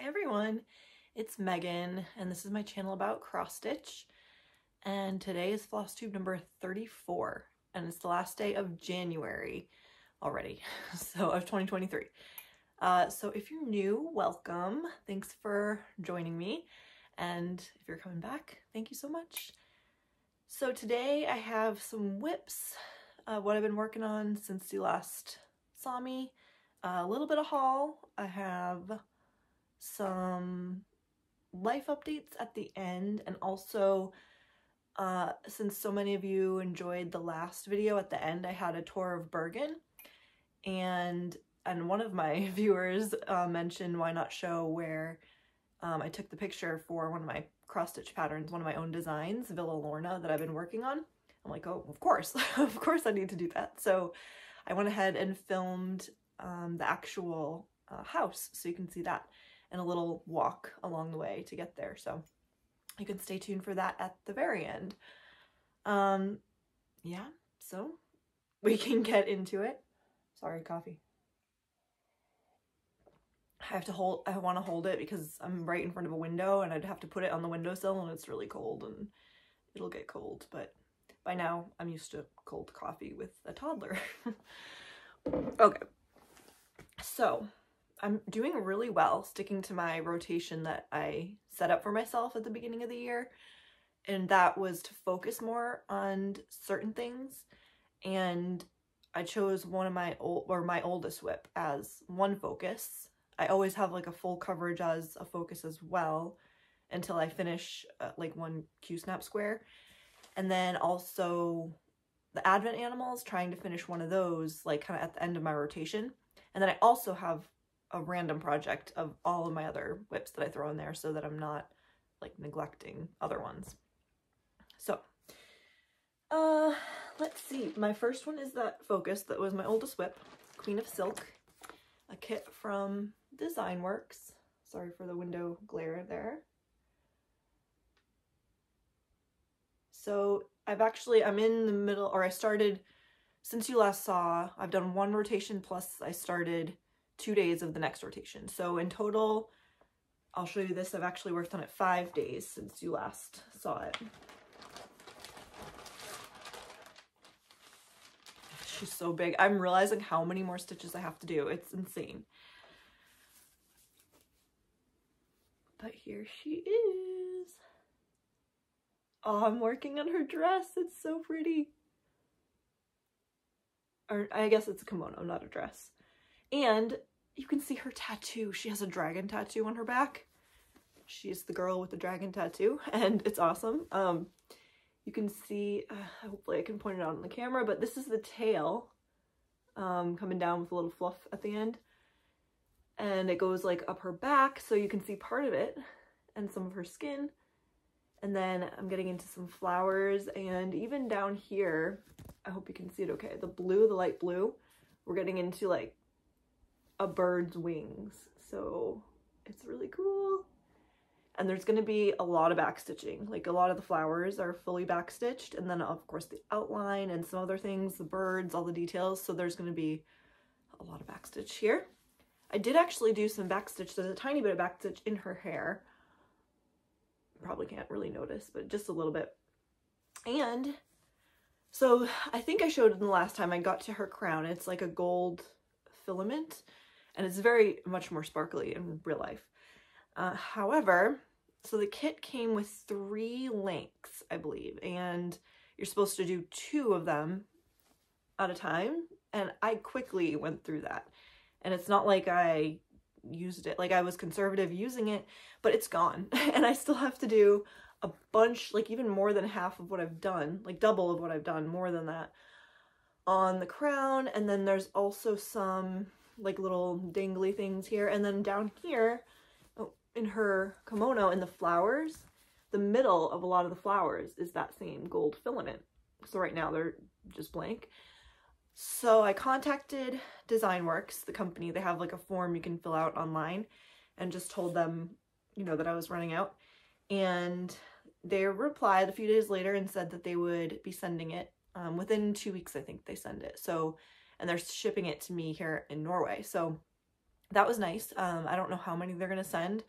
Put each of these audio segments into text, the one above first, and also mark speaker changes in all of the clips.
Speaker 1: everyone, it's Megan and this is my channel about cross stitch, and today is Flosstube number 34 and it's the last day of January already, so of 2023. So if you're new, welcome. Thanks for joining me, and if you're coming back, thank you so much. So today I have some whips, what I've been working on since you last saw me, a little bit of haul. I have some life updates at the end, and also since so many of you enjoyed the last video at the end, I had a tour of Bergen, and one of my viewers mentioned why not show where I took the picture for one of my cross stitch patterns, one of my own designs, Villa Lorna, that I've been working on. I'm like, oh, of course, of course I need to do that. So I went ahead and filmed the actual house, so you can see that, and a little walk along the way to get there. So you can stay tuned for that at the very end. Yeah, so we can get into it. Sorry, coffee. I want to hold it because I'm right in front of a window and I'd have to put it on the windowsill, and it's really cold and it'll get cold, but by now I'm used to cold coffee with a toddler. Okay, so I'm doing really well sticking to my rotation that I set up for myself at the beginning of the year, and that was to focus more on certain things, and I chose one of my oldest whip as one focus. I always have like a full coverage as a focus as well until I finish like one Q-snap square, and then also the Advent animals, trying to finish one of those like kind of at the end of my rotation, and then I also have a random project of all of my other whips that I throw in there so that I'm not like neglecting other ones. So let's see, my first one is that focus that was my oldest whip, Queen of Silk, a kit from Thesewingshop.ca. Sorry for the window glare there. So I'm in the middle, or I started, since you last saw, I've done one rotation plus I started 2 days of the next rotation. So in total, I'll show you this, I've actually worked on it 5 days since you last saw it. She's so big. I'm realizing how many more stitches I have to do. It's insane. But here she is. Oh, I'm working on her dress. It's so pretty. Or I guess it's a kimono, not a dress. And you can see her tattoo. She has a dragon tattoo on her back. She's the girl with the dragon tattoo, and it's awesome. You can see, hopefully I can point it out on the camera, but this is the tail coming down with a little fluff at the end. And it goes like up her back, so you can see part of it and some of her skin. And then I'm getting into some flowers, and even down here, I hope you can see it okay, the blue, the light blue, we're getting into like a bird's wings, so it's really cool. And there's going to be a lot of back stitching, like a lot of the flowers are fully back stitched, and then of course the outline and some other things, the birds, all the details, so there's going to be a lot of back stitch here. I did actually do some back stitch, there's a tiny bit of back stitch in her hair. Probably can't really notice, but just a little bit. And so I think I showed it the last time I got to her crown. It's like a gold filament, and it's very much more sparkly in real life. However, so the kit came with 3 lengths, I believe, and you're supposed to do 2 of them at a time, and I quickly went through that. And it's not like I used it, like I was conservative using it, but it's gone. And I still have to do a bunch, like even more than half of what I've done, like double of what I've done, more than that, on the crown. And then there's also some like little dangly things here. And then down here, in her kimono, in the flowers, the middle of a lot of the flowers is that same gold filament. So right now they're just blank. So I contacted Thesewingshop.ca, the company. They have like a form you can fill out online, and just told them, you know, that I was running out. And they replied a few days later and said that they would be sending it within 2 weeks, I think they send it. So, and they're shipping it to me here in Norway. So that was nice. I don't know how many they're gonna send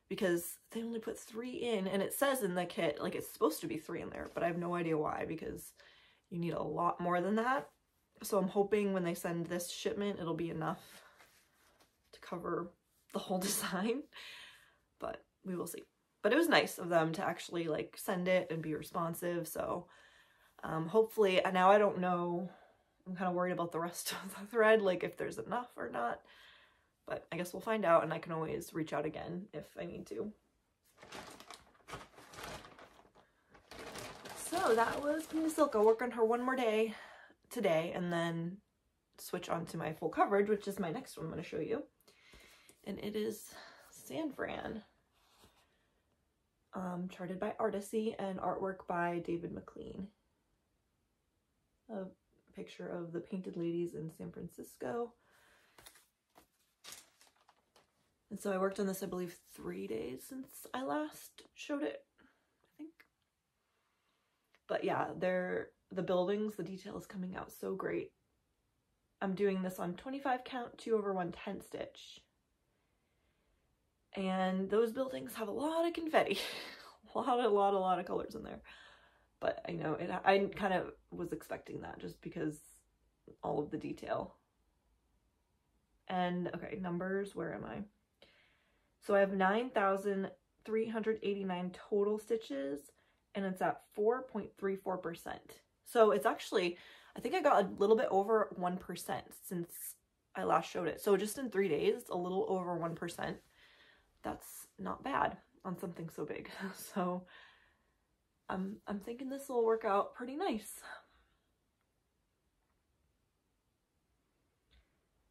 Speaker 1: because they only put 3 in, and it says in the kit, like, it's supposed to be 3 in there, but I have no idea why, because you need a lot more than that. So I'm hoping when they send this shipment, it'll be enough to cover the whole design, but we will see. But it was nice of them to actually like send it and be responsive. So hopefully, now I don't know, I'm kind of worried about the rest of the thread, like if there's enough or not, but I guess we'll find out, and I can always reach out again if I need to. So that was Pina Silk. I'll work on her one more day today and then switch on to my full coverage, which is my next one I'm going to show you. And it is Fran. Charted by Artecy and artwork by David Maclean. A picture of the painted ladies in San Francisco. And so I worked on this, I believe, 3 days since I last showed it, I think. But yeah, the buildings, the detail is coming out so great. I'm doing this on 25 count 2/110 stitch. And those buildings have a lot of confetti. a lot of colors in there. But I know it, I kind of was expecting that just because all of the detail. And okay, numbers, where am I? So I have 9,389 total stitches, and it's at 4.34%. So it's actually, I think I got a little bit over 1% since I last showed it. So just in 3 days, a little over 1%. That's not bad on something so big. So I'm thinking this will work out pretty nice.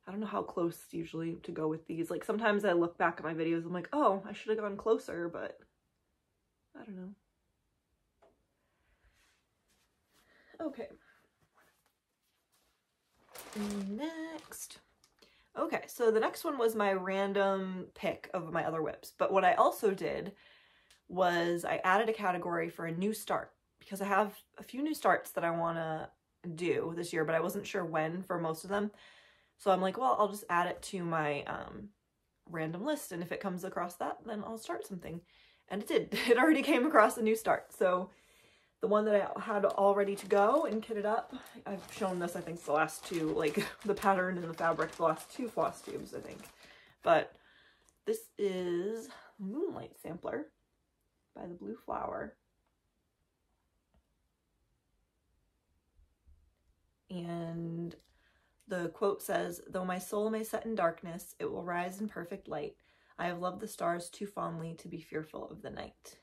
Speaker 1: I don't know how close usually to go with these. Like sometimes I look back at my videos, I'm like, oh, I should have gone closer, but I don't know. Okay. Next. Okay, so the next one was my random pick of my other whips. But what I also did was I added a category for a new start, because I have a few new starts that I want to do this year, but I wasn't sure when for most of them. So I'm like, well, I'll just add it to my random list, and if it comes across that, then I'll start something. And it did. It already came across a new start. So the one that I had all ready to go and kitted up, I've shown this, I think, the last two, like the pattern and the fabric, the last 2 Flosstubes, I think. But this is Moonlight Sampler by the Blue Flower. And the quote says, "Though my soul may set in darkness, it will rise in perfect light. I have loved the stars too fondly to be fearful of the night."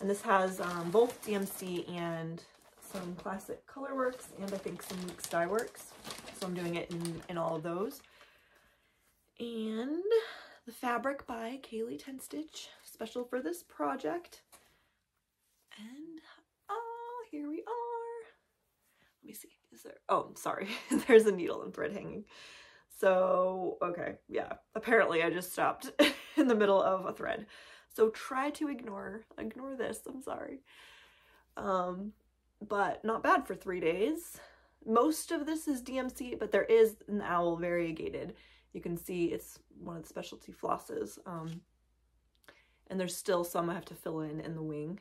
Speaker 1: And this has both DMC and some classic colorworks, and I think some Weeks dye works. So I'm doing it in all of those. And the fabric by Kaylee 10 Stitch, special for this project. And here we are. Let me see, is there, oh, sorry, there's a needle and thread hanging. So, okay, yeah, apparently I just stopped in the middle of a thread. So try to ignore this, I'm sorry. But not bad for 3 days. Most of this is DMC, but there is an owl variegated. You can see it's one of the specialty flosses. And there's still some I have to fill in the wing.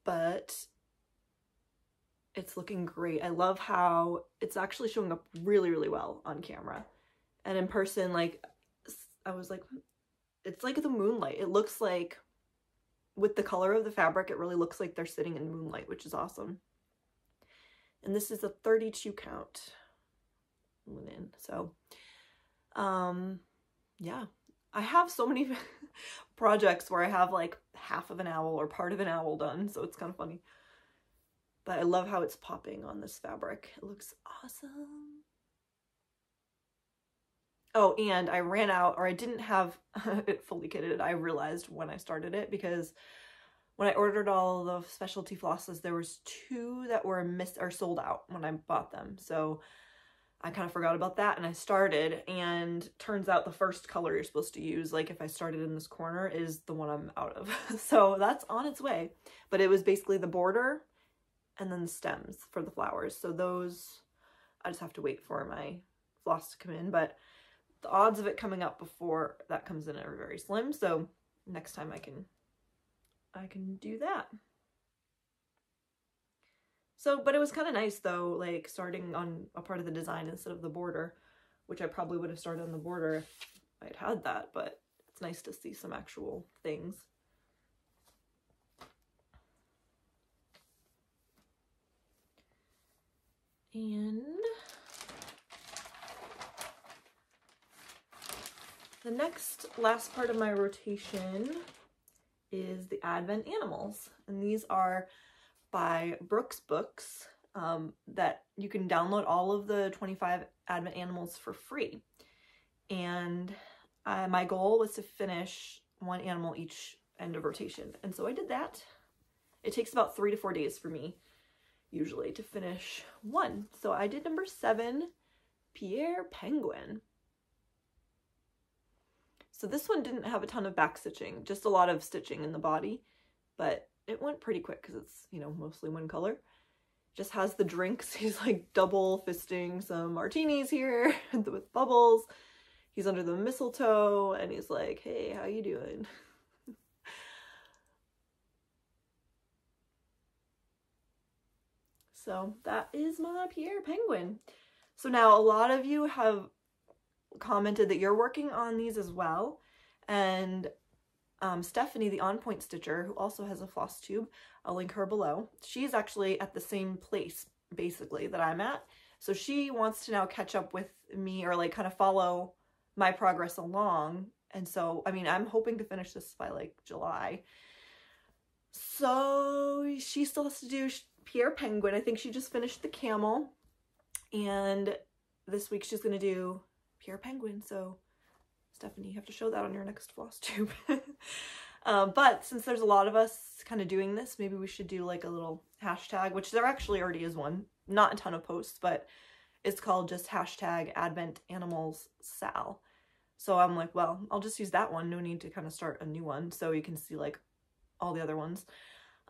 Speaker 1: But it's looking great. I love how it's actually showing up really, really well on camera. And in person, like, I was like, it's like the moonlight. It looks like, with the color of the fabric, it really looks like they're sitting in moonlight, which is awesome. And this is a 32 count linen. So, yeah. I have so many projects where I have like half of an owl or part of an owl done, so it's kind of funny. But I love how it's popping on this fabric. It looks awesome. Oh, and I ran out, or I didn't have it fully kitted. I realized when I started it, because when I ordered all the specialty flosses, there was 2 that were sold out when I bought them. So I kind of forgot about that, and I started, and turns out the first color you're supposed to use, like if I started in this corner, is the one I'm out of. So that's on its way. But it was basically the border and then the stems for the flowers. So those
Speaker 2: I just have to wait for my floss to come in, but the odds of it coming up before that comes in are very slim, so next time I can do that. So, but it was kind of nice though, like starting on a part of the design instead of the border, which I probably would have started on the border if I'd had that, but it's nice to see some actual things. And the last part of my rotation is the Advent Animals, and these are by Brooke's Books, that you can download all of the 25 Advent Animals for free. And my goal was to finish one animal each end of rotation, and so I did that. It takes about 3 to 4 days for me usually to finish one. So I did number 7, Pierre Penguin. So this one didn't have a ton of back stitching, just a lot of stitching in the body, but it went pretty quick because it's, you know, mostly one color. Just has the drinks. He's like double fisting some martinis here with bubbles. He's under the mistletoe and he's like, hey, how you doing? So that is my Pierre Penguin. So now a lot of you have commented that you're working on these as well. And Stephanie, the On Point Stitcher, who also has a floss tube, I'll link her below. She's actually at the same place, basically, that I'm at. So she wants to now catch up with me, or like kind of follow my progress along. And so, I mean, I'm hoping to finish this by like July. So she still has to do Pierre Penguin. I think she just finished the camel. And this week she's going to do Pierre Penguin. So Stephanie, you have to show that on your next floss tube. But since there's a lot of us kind of doing this, maybe we should do like a little hashtag, which there actually already is one. Not a ton of posts, but it's called just hashtag Advent Animals Sal. So I'm like, well, I'll just use that one. No need to kind of start a new one. So you can see like all the other ones.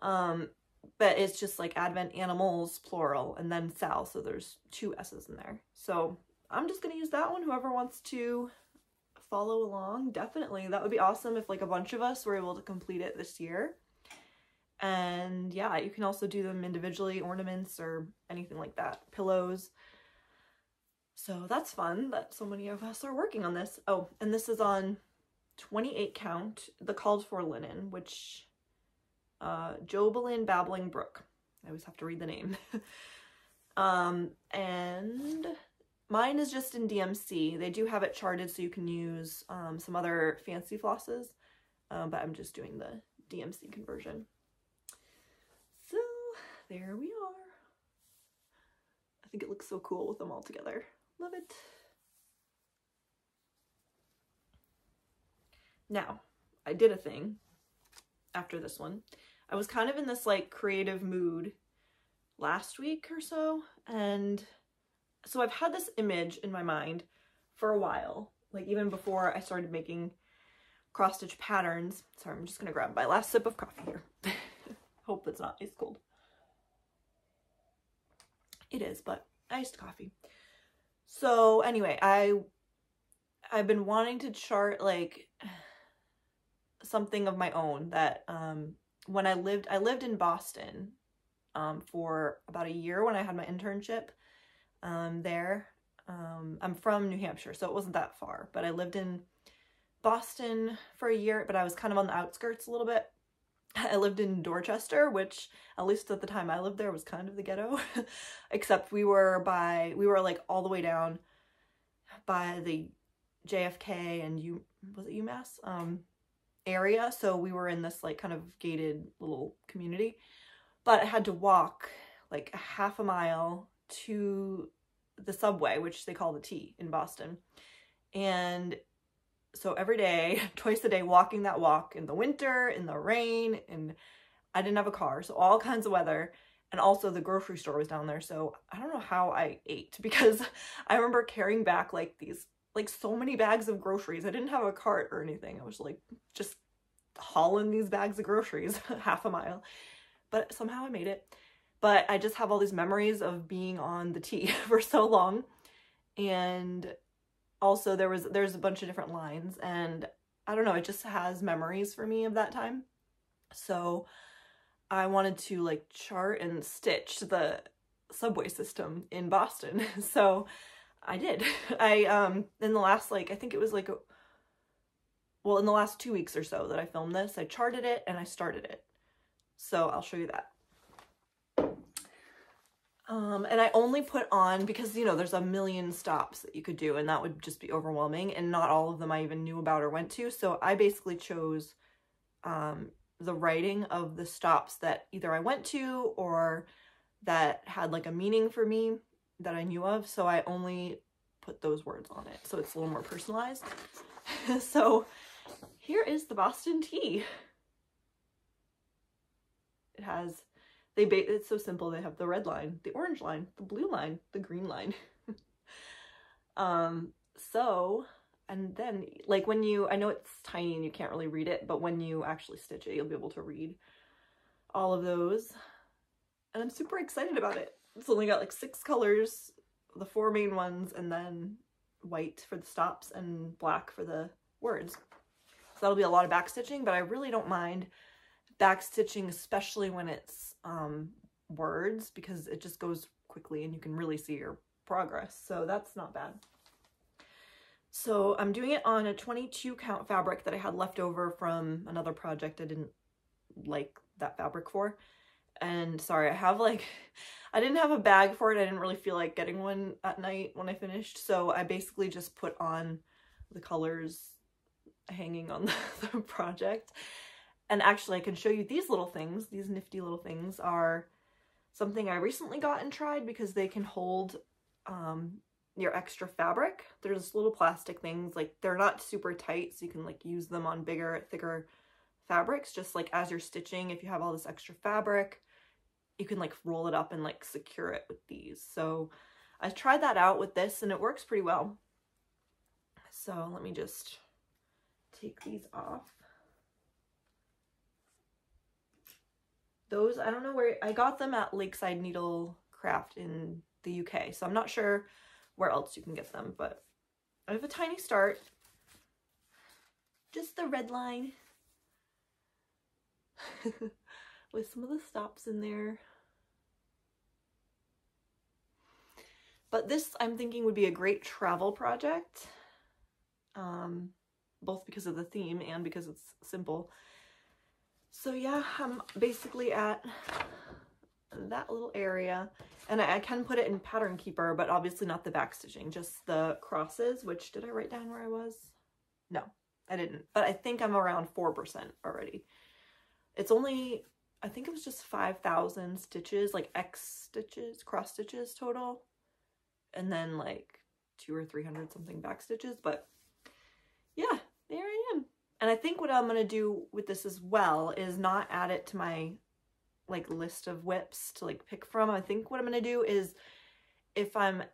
Speaker 2: But it's just like Advent Animals, plural, and then Sal. So there's 2 S's in there. So I'm just going to use that one. Whoever wants to follow along, definitely. That would be awesome if like a bunch of us were able to complete it this year. And yeah, you can also do them individually, ornaments or anything like that, pillows. So that's fun that so many of us are working on this. Oh, and this is on 28 count, the called for linen, which Jobelin Babbling Brooke. I always have to read the name. And mine is just in DMC. They do have it charted so you can use some other fancy flosses, but I'm just doing the DMC conversion. So there we are. I think it looks so cool with them all together. Love it. Now, I did a thing after this one. I was kind of in this like creative mood last week or so, and so I've had this image in my mind for a while, like even before I started making cross stitch patterns. Sorry, I'm just gonna grab my last sip of coffee here. Hope it's not ice cold. It is, but iced coffee. So anyway, I've been wanting to chart like something of my own that when I lived in Boston for about a year when I had my internship there. I'm from New Hampshire, so it wasn't that far, but I lived in Boston for a year, but I was kind of on the outskirts a little bit. I lived in Dorchester, which at least at the time I lived there was kind of the ghetto, except we were like all the way down by the JFK and was it UMass area, so we were in this like kind of gated little community, but I had to walk like a half a mile to the subway, which they call the T in Boston. And so every day, twice a day, walking that walk in the winter, in the rain, and I didn't have a car, so all kinds of weather. And also the grocery store was down there, so I don't know how I ate, because I remember carrying back like these, like so many bags of groceries. I didn't have a cart or anything. I was like just hauling these bags of groceries half a mile, but somehow I made it. but I just have all these memories of being on the tee for so long. And also there's a bunch of different lines, and I don't know, it just has memories for me of that time. So I wanted to like chart and stitch the subway system in Boston. So I did. In the last, like, I think it was like, well, in the last 2 weeks or so that I filmed this, I charted it and I started it. So I'll show you that. And I only put on, because, you know, there's a million stops that you could do, and that would just be overwhelming, and not all of them I even knew about or went to. So I basically chose the writing of the stops that either I went to or that had like a meaning for me that I knew of. So I only put those words on it, so it's a little more personalized. So here is the Boston tee. It has, it's so simple. They have the red line, the orange line, the blue line, the green line. And then, like, when you, I know it's tiny and you can't really read it, but when you actually stitch it, you'll be able to read all of those. And I'm super excited about it. It's only got like 6 colors, the 4 main ones, and then white for the stops and black for the words. So that'll be a lot of backstitching, but I really don't mind backstitching, especially when it's words, because it just goes quickly and you can really see your progress. So that's not bad. So I'm doing it on a 22 count fabric that I had left over from another project I didn't like that fabric for. And sorry, I didn't have a bag for it. I didn't really feel like getting one at night when I finished. So I basically just put on the colors hanging on the project. And actually I can show you these little things. These nifty little things are something I recently got and tried, because they can hold your extra fabric. There's little plastic things, like they're not super tight, so you can like use them on bigger, thicker fabrics. Just like as you're stitching, if you have all this extra fabric, you can like roll it up and like secure it with these. So I tried that out with this and it works pretty well. So let me just take these off. Those, I don't know where, I got them at Lakeside Needlecraft in the UK, so I'm not sure where else you can get them, but I have a tiny start. Just the red line with some of the stops in there. But this, I'm thinking, would be a great travel project, both because of the theme and because it's simple. So yeah, I'm basically at that little area, and I can put it in Pattern Keeper, but obviously not the backstitching, just the crosses, which, did I write down where I was? No, I didn't, but I think I'm around 4% already. It's only, I think it was just 5,000 stitches, like X stitches, cross stitches total, and then like 200 or 300 something back stitches, but yeah, there I am. And I think what I'm going to do with this as well is not add it to my like list of whips to like pick from. I think what I'm going to do is, if I'm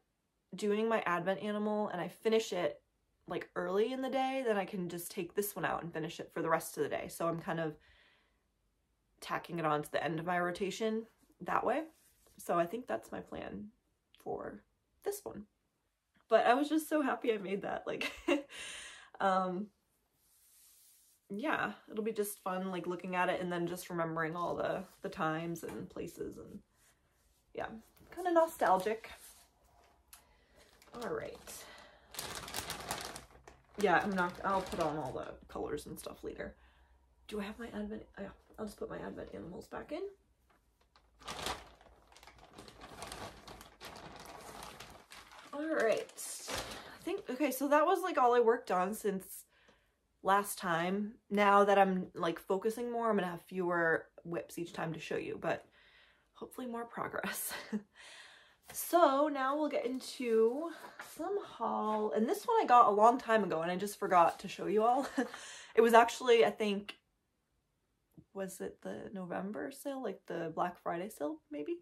Speaker 2: doing my advent animal and I finish it like early in the day, then I can just take this one out and finish it for the rest of the day. So I'm kind of tacking it on to the end of my rotation that way. So I think that's my plan for this one. But I was just so happy I made that, like yeah, it'll be just fun like looking at it and then just remembering all the times and places, and yeah, kind of nostalgic. All right. Yeah, I'll put on all the colors and stuff later. Do I have my advent? Yeah, I'll just put my advent animals back in. All right. I think, okay, so that was like all I worked on since last time. Now that I'm like focusing more, I'm gonna have fewer whips each time to show you, but hopefully more progress. So now we'll get into some haul, and this one I got a long time ago and I just forgot to show you all. It was actually, I think, was it the November sale, like the Black Friday sale maybe,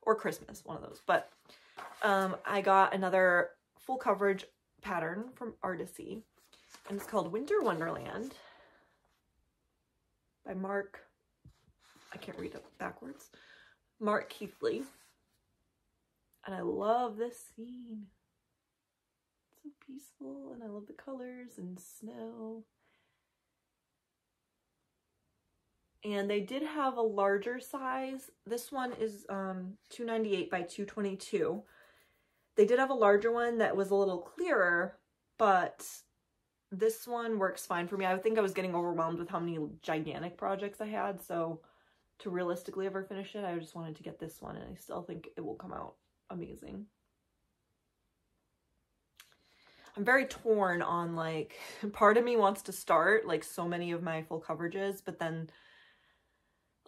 Speaker 2: or Christmas, one of those. But I got another full coverage pattern from Artecy, and it's called Winter Wonderland by Mark, I can't read it backwards, Mark Keithley. And I love this scene. It's so peaceful, and I love the colors and snow. And they did have a larger size. This one is 298 by 222. They did have a larger one that was a little clearer, but this one works fine for me. I think I was getting overwhelmed with how many gigantic projects I had, so to realistically ever finish it, I just wanted to get this one, and I still think it will come out amazing. I'm very torn on, like, part of me wants to start like so many of my full coverages, but then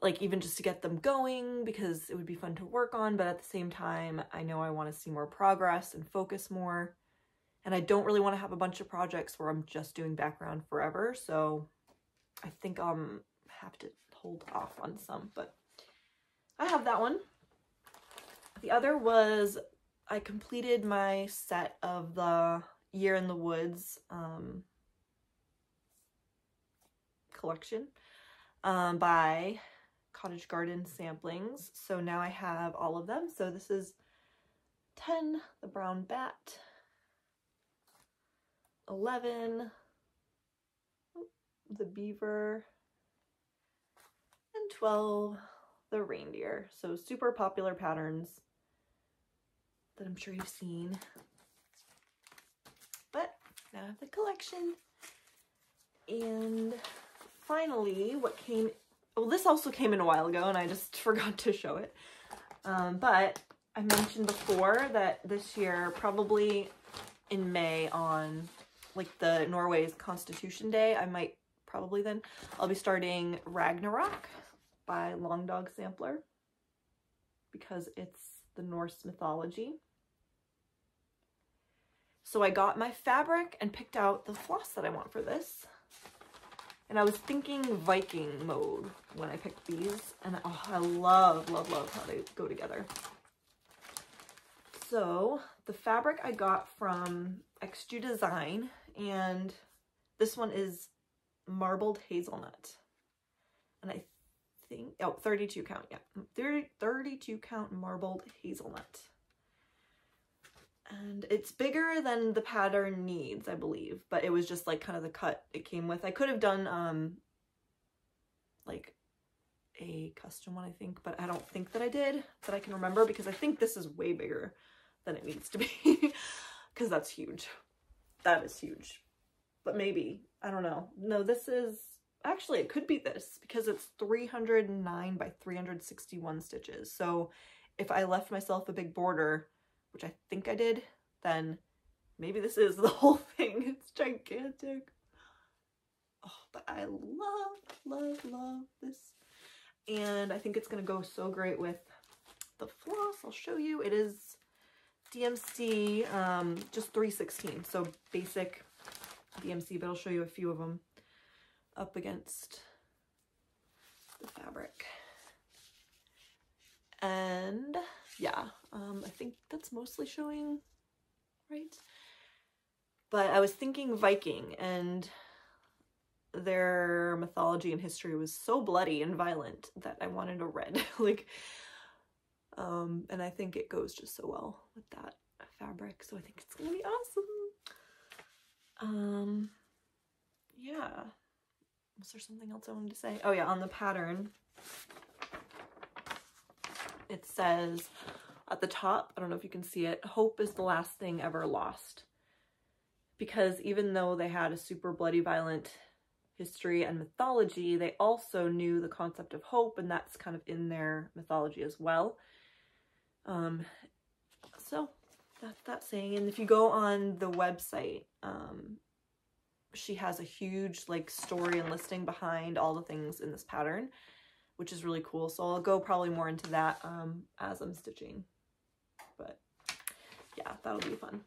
Speaker 2: like even just to get them going because it would be fun to work on, but at the same time I know I want to see more progress and focus more, and I don't really want to have a bunch of projects where I'm just doing background forever, so I think I'll have to hold off on some, but I have that one. The other was I completed my set of the Year in the Woods collection by Cottage Garden Samplings. So now I have all of them. So this is 10, the brown bat, 11, the beaver, and 12, the reindeer. So super popular patterns that I'm sure you've seen. But now I have the collection. And finally, what came, well, this also came in a while ago and I just forgot to show it. But I mentioned before that this year, probably in May on like the Norway's Constitution Day, I might probably then, I'll be starting Ragnarok by Long Dog Sampler because it's the Norse mythology. So I got my fabric and picked out the floss that I want for this. And I was thinking Viking mode when I picked these. And oh, I love, love, love how they go together. So the fabric I got from XG Design, and this one is marbled hazelnut. And I think, oh, 32 count, yeah. 32 count marbled hazelnut. And it's bigger than the pattern needs, I believe, but it was just like kind of the cut it came with. I could have done like a custom one, I think, but I don't think that I did, that I can remember, because I think this is way bigger than it needs to be because that's huge. That is huge. But maybe, I don't know. No, this is, actually it could be this because it's 309 by 361 stitches. So if I left myself a big border, which I think I did, then maybe this is the whole thing. It's gigantic. Oh, but I love, love, love this. And I think it's gonna go so great with the floss. I'll show you. It is DMC, just 316. So basic DMC, but I'll show you a few of them up against the fabric. And yeah, I think that's mostly showing, right? But I was thinking Viking, and their mythology and history was so bloody and violent that I wanted a red, like, and I think it goes just so well with that fabric, so I think it's gonna be awesome. Yeah, was there something else I wanted to say? Oh yeah, on the pattern, it says at the top, I don't know if you can see it, hope is the last thing ever lost. Because even though they had a super bloody, violent history and mythology, they also knew the concept of hope, and that's kind of in their mythology as well. So that's that saying. And if you go on the website, she has a huge like story and listing behind all the things in this pattern, which is really cool. So I'll go probably more into that as I'm stitching. But yeah, that'll be fun.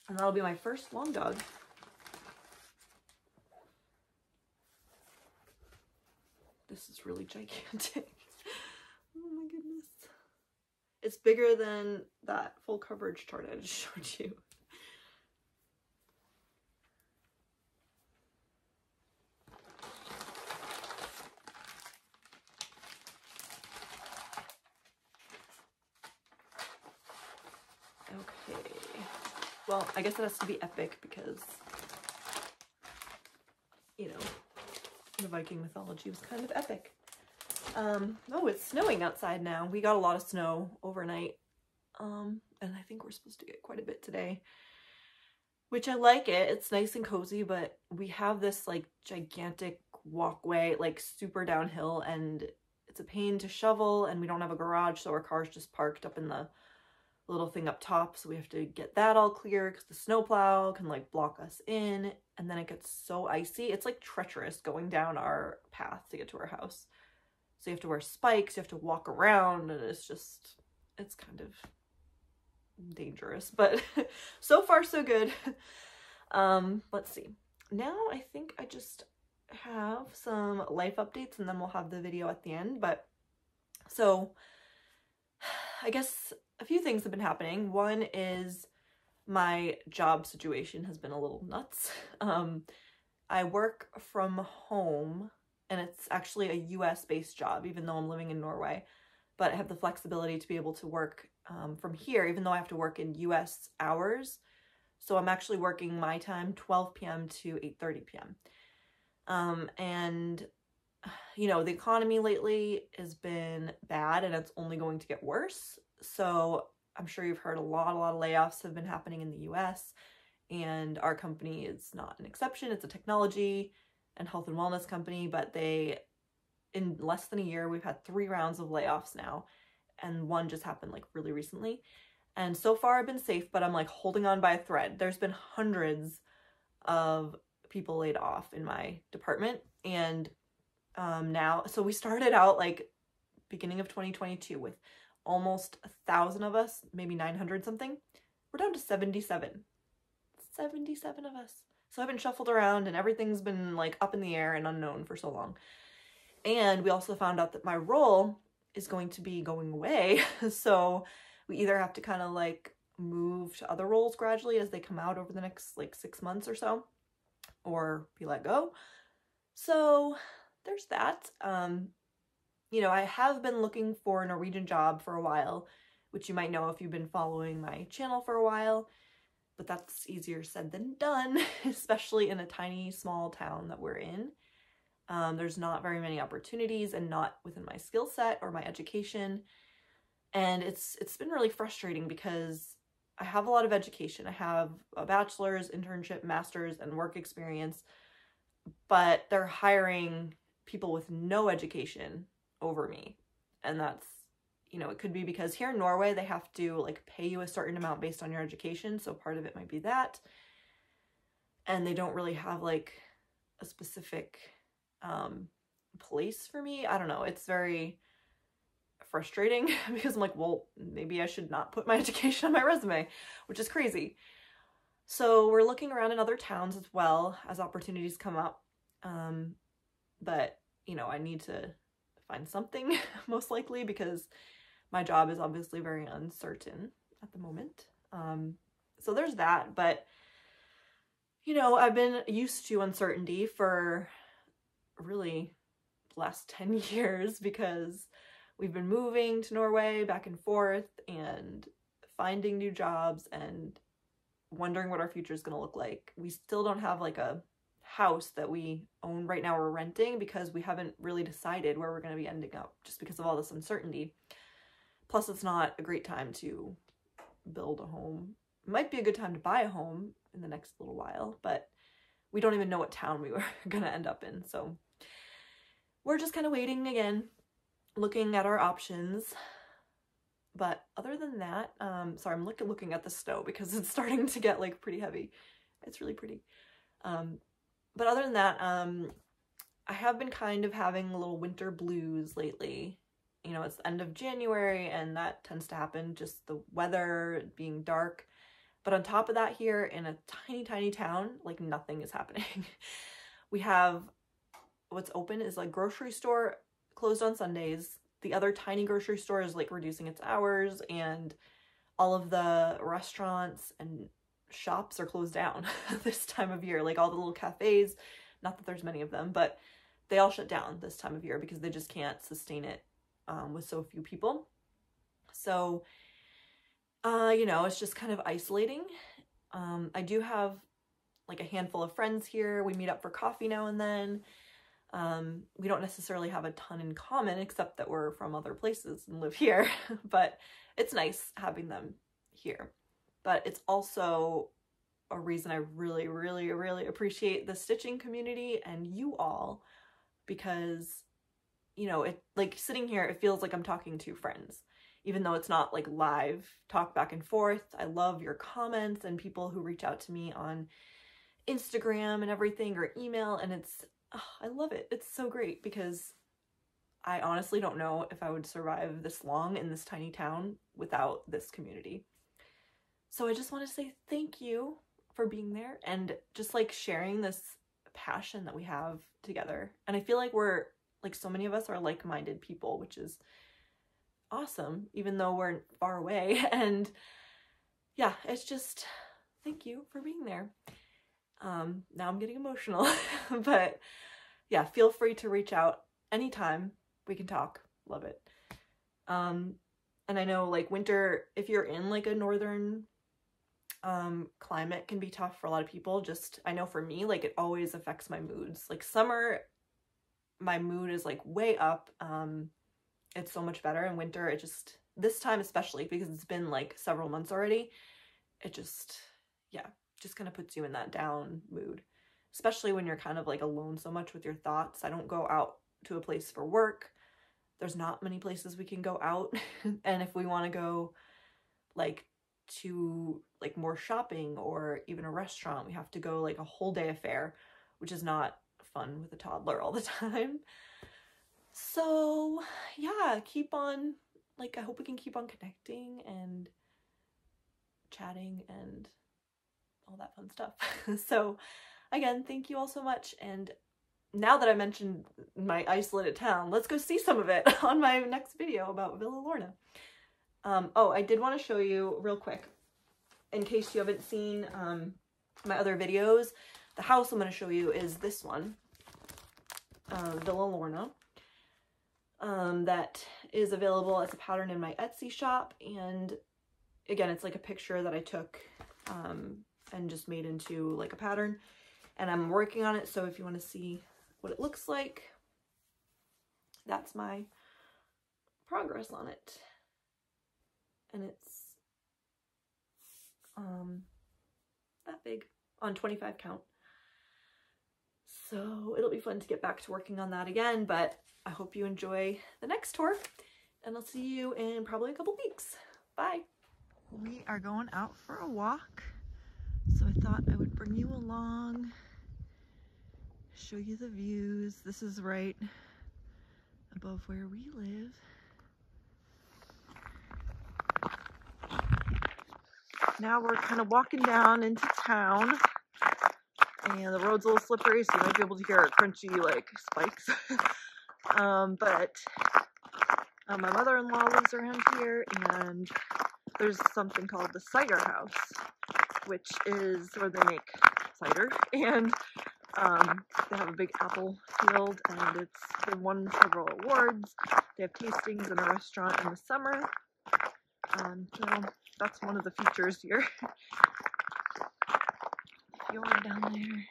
Speaker 2: And that'll be my first long dog. This is really gigantic. Oh my goodness. It's bigger than that full coverage chart I just showed you. Well, I guess it has to be epic because, you know, the Viking mythology was kind of epic. Oh, it's snowing outside now. We got a lot of snow overnight. And I think we're supposed to get quite a bit today, which I like it. It's nice and cozy, but we have this like gigantic walkway, like super downhill, and it's a pain to shovel, and we don't have a garage, so our car's just parked up in the little thing up top, so we have to get that all clear because the snowplow can like block us in, and then it gets so icy. It's like treacherous going down our path to get to our house. So you have to wear spikes, you have to walk around, and it's kind of dangerous, but so far so good. Let's see. Now I think I just have some life updates and then we'll have the video at the end. But so I guess a few things have been happening. One is my job situation has been a little nuts. I work from home, and it's actually a US based job, even though I'm living in Norway, but I have the flexibility to be able to work from here, even though I have to work in US hours. So I'm actually working my time, 12 p.m. to 8:30 p.m. And, you know, the economy lately has been bad and it's only going to get worse. So I'm sure you've heard a lot of layoffs have been happening in the US, and our company is not an exception. It's a technology and health and wellness company, but in less than a year, we've had 3 rounds of layoffs now, and one just happened like really recently. And so far I've been safe, but I'm like holding on by a thread. There's been hundreds of people laid off in my department, and now, so we started out like beginning of 2022 with almost 1,000 of us, maybe 900 something. We're down to 77 of us. So I've been shuffled around, and everything's been like up in the air and unknown for so long. And we also found out that my role is going to be going away. So we either have to kind of like move to other roles gradually as they come out over the next like 6 months or so, or be let go. So there's that. You know, I have been looking for a Norwegian job for a while, which you might know if you've been following my channel for a while, but that's easier said than done, especially in a tiny, small town that we're in. There's not very many opportunities, and not within my skill set or my education. And it's been really frustrating because I have a lot of education. I have a bachelor's, internship, master's, and work experience, but they're hiring people with no education over me. And that's, you know, it could be because here in Norway, they have to like pay you a certain amount based on your education. So part of it might be that. And they don't really have like a specific place for me. I don't know. It's very frustrating because I'm like, well, maybe I should not put my education on my resume, which is crazy. So we're looking around in other towns as well as opportunities come up. But, you know, I need to find something most likely because my job is obviously very uncertain at the moment. So there's that. But, you know, I've been used to uncertainty for really the last 10 years because we've been moving to Norway back and forth and finding new jobs and wondering what our future is going to look like. We still don't have like a house that we own right now. We're renting because we haven't really decided where we're going to be ending up just because of all this uncertainty. Plus, it's not a great time to build a home. It might be a good time to buy a home in the next little while, but we don't even know what town we were going to end up in. So we're just kind of waiting again, looking at our options. But other than that, sorry, I'm looking at the snow because it's starting to get like pretty heavy. It's really pretty. But other than that, I have been kind of having a little winter blues lately. You know, it's the end of January and that tends to happen, just the weather being dark. But on top of that, here in a tiny, tiny town, like nothing is happening. We have, what's open is like grocery store closed on Sundays. The other tiny grocery store is like reducing its hours, and all of the restaurants and shops are closed down this time of year. Like all the little cafes, not that there's many of them, but they all shut down this time of year because they just can't sustain it with so few people. So, you know, it's just kind of isolating. I do have like a handful of friends here. We meet up for coffee now and then. We don't necessarily have a ton in common except that we're from other places and live here, but it's nice having them here. But it's also a reason I really, really, really appreciate the stitching community and you all, because, you know, it like sitting here, it feels like I'm talking to friends, even though it's not like live talk back and forth. I love your comments and people who reach out to me on Instagram and everything, or email, and it's, oh, I love it. It's so great because I honestly don't know if I would survive this long in this tiny town without this community. So I just want to say thank you for being there and just like sharing this passion that we have together. And I feel like we're like, so many of us are like-minded people, which is awesome, even though we're far away. And yeah, it's just, thank you for being there. Now I'm getting emotional, but yeah, feel free to reach out anytime. We can talk. Love it. And I know like winter, if you're in like a northern climate, can be tough for a lot of people. Just, I know for me, like it always affects my moods. Like summer, my mood is like way up. It's so much better. In winter, it just, this time especially, because it's been like several months already, it just, yeah, just kind of puts you in that down mood, especially when you're kind of like alone so much with your thoughts. I don't go out to a place for work. There's not many places we can go out. And if we want to go like to like more shopping or even a restaurant, we have to go like a whole day affair, which is not fun with a toddler all the time. So yeah, keep on, like, I hope we can keep on connecting and chatting and all that fun stuff. So again, thank you all so much. And now that I mentioned my isolated town, let's go see some of it on my next video about Villa Lorna. Oh, I did want to show you real quick, in case you haven't seen my other videos. The house I'm going to show you is this one, Villa Lorna. That is available as a pattern in my Etsy shop. And again, it's like a picture that I took and just made into like a pattern. And I'm working on it, so if you want to see what it looks like, that's my progress on it. And it's that big on 25 count. So it'll be fun to get back to working on that again, but I hope you enjoy the next tour, and I'll see you in probably a couple weeks. Bye. We are going out for a walk, so I thought I would bring you along, show you the views. This is right above where we live. Now we're kind of walking down into town, and the road's a little slippery, so you might be able to hear crunchy like spikes. But my mother-in-law lives around here, and there's something called the cider house, which is where they make cider, and they have a big apple field, and they've won several awards. They have tastings in a restaurant in the summer, so that's one of the features here. Fjord down there.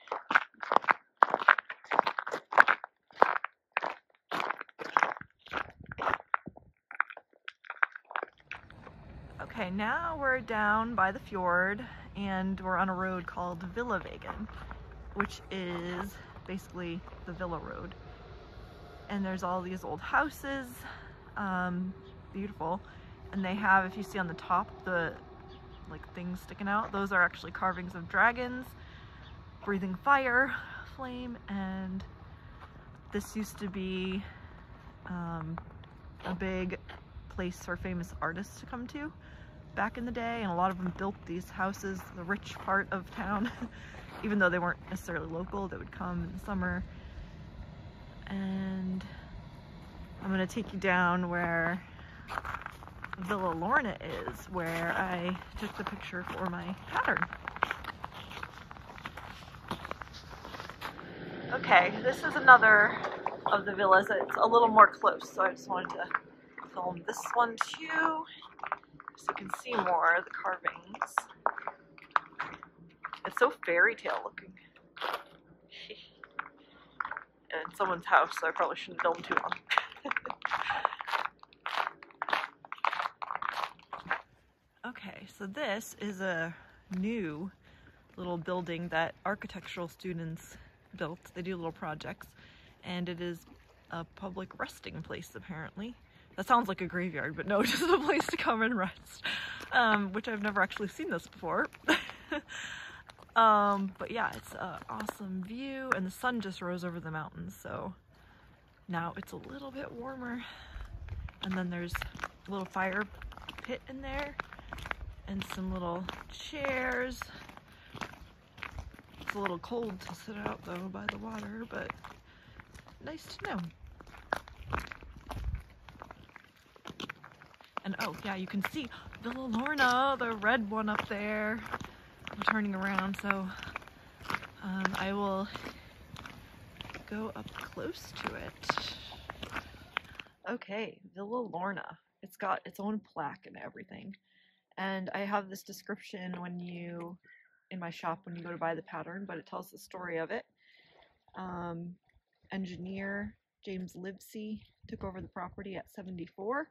Speaker 2: Okay, now we're down by the fjord, and we're on a road called Villavägen, which is basically the Villa Road. And there's all these old houses, beautiful. And they have, if you see on the top, the like things sticking out, those are actually carvings of dragons breathing fire, flame, and this used to be a big place for famous artists to come to back in the day, and a lot of them built these houses, the rich part of town, even though they weren't necessarily local. They would come in the summer. And I'm gonna take you down where Villa Lorna is, where I took the picture for my pattern. Okay, this is another of the villas. It's a little more close, so I just wanted to film this one too, so you can see more of the carvings. It's so fairy tale looking. In someone's house, so I probably shouldn't film too long. Okay, so this is a new little building that architectural students built. They do little projects, and it is a public resting place apparently. That sounds like a graveyard, but no, it's just a place to come and rest, which I've never actually seen this before. But yeah, it's an awesome view, and the sun just rose over the mountains, so now it's a little bit warmer. And then there's a little fire pit in there and some little chairs. It's a little cold to sit out though by the water, but nice to know. And oh yeah, you can see Villa Lorna, the red one up there. I'm turning around, so I will go up close to it. Okay, Villa Lorna. It's got its own plaque and everything. And I have this description in my shop when you go to buy the pattern, but it tells the story of it. Engineer James Livesey took over the property at 74,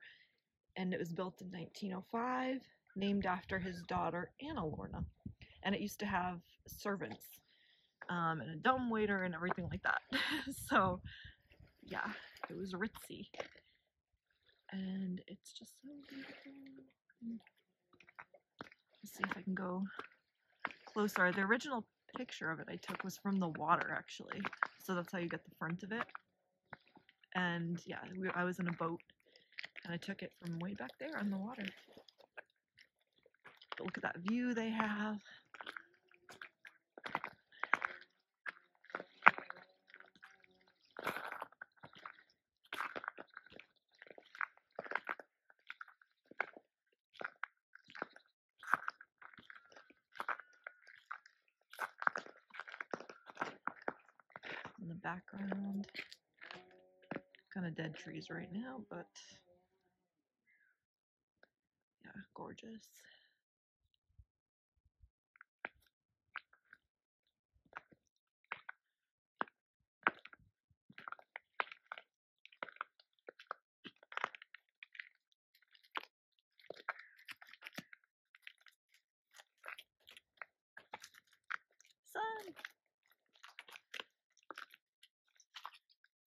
Speaker 2: and it was built in 1905, named after his daughter Anna Lorna. And it used to have servants and a dumbwaiter and everything like that. So yeah, it was ritzy. And it's just so beautiful. Let's see if I can go closer. The original picture of it I took was from the water actually. So that's how you get the front of it. And yeah, I was in a boat and I took it from way back there on the water. But look at that view they have. In the background, kind of dead trees right now, but yeah, gorgeous. Sun.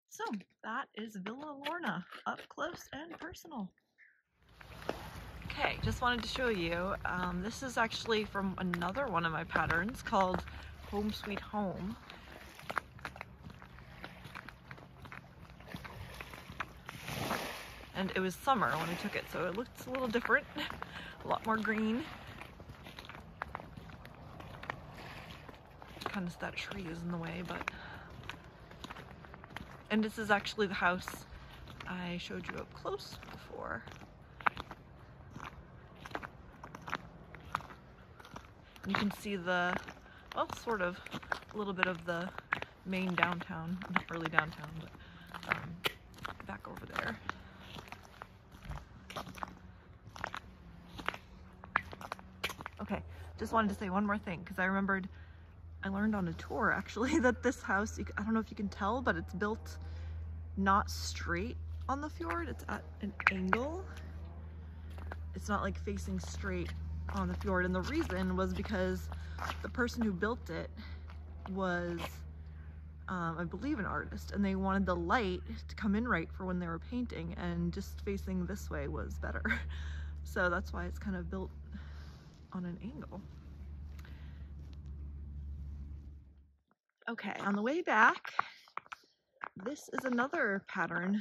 Speaker 2: So that is Villa Lorna, up close and personal. Okay, just wanted to show you, this is actually from another one of my patterns called Home Sweet Home. And it was summer when I took it, so it looks a little different, a lot more green. Kind of that tree is in the way, but... And this is actually the house I showed you up close before. And you can see the, well, sort of, a little bit of the main downtown, not really downtown, but back over there. Okay, just wanted to say one more thing, because I remembered I learned on a tour actually that this house, I don't know if you can tell, but it's built not straight on the fjord, it's at an angle. It's not like facing straight on the fjord, and the reason was because the person who built it was, I believe, an artist, and they wanted the light to come in right for when they were painting, and just facing this way was better. So that's why it's kind of built on an angle. Okay, on the way back, this is another pattern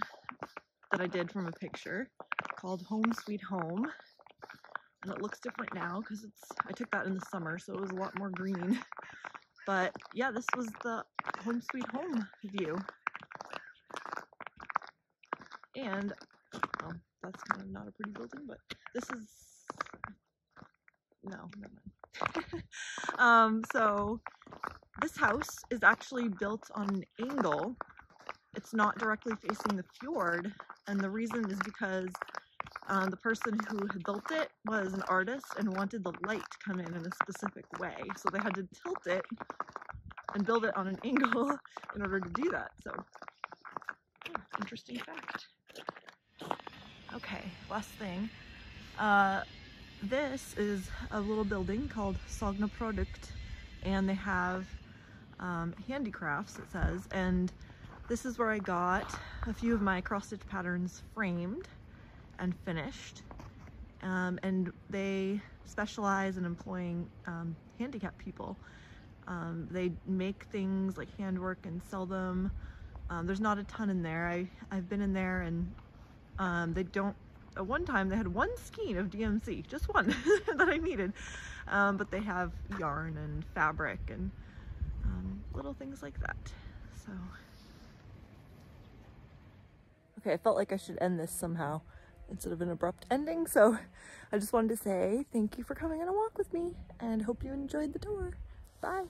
Speaker 2: that I did from a picture called Home Sweet Home. And it looks different now because I took that in the summer, so it was a lot more green. But yeah, this was the Home Sweet Home view. And, well, that's kind of not a pretty building, but this is, no, never mind. So this house is actually built on an angle. It's not directly facing the fjord, and the reason is because
Speaker 1: The person who had built it was an artist and wanted the light to come in a specific way. So they had to tilt it and build it on an angle in order to do that. So, interesting fact. Okay, last thing. This is a little building called Sagna Produkt, and they have handicrafts, it says, and this is where I got a few of my cross-stitch patterns framed and finished, and they specialize in employing handicapped people. They make things like handwork and sell them. There's not a ton in there. I've been in there, and they don't, at one time they had one skein of DMC, just one that I needed, but they have yarn and fabric and little things like that. So okay, I felt like I should end this somehow instead of an abrupt ending, so I just wanted to say thank you for coming on a walk with me and hope you enjoyed the tour. Bye.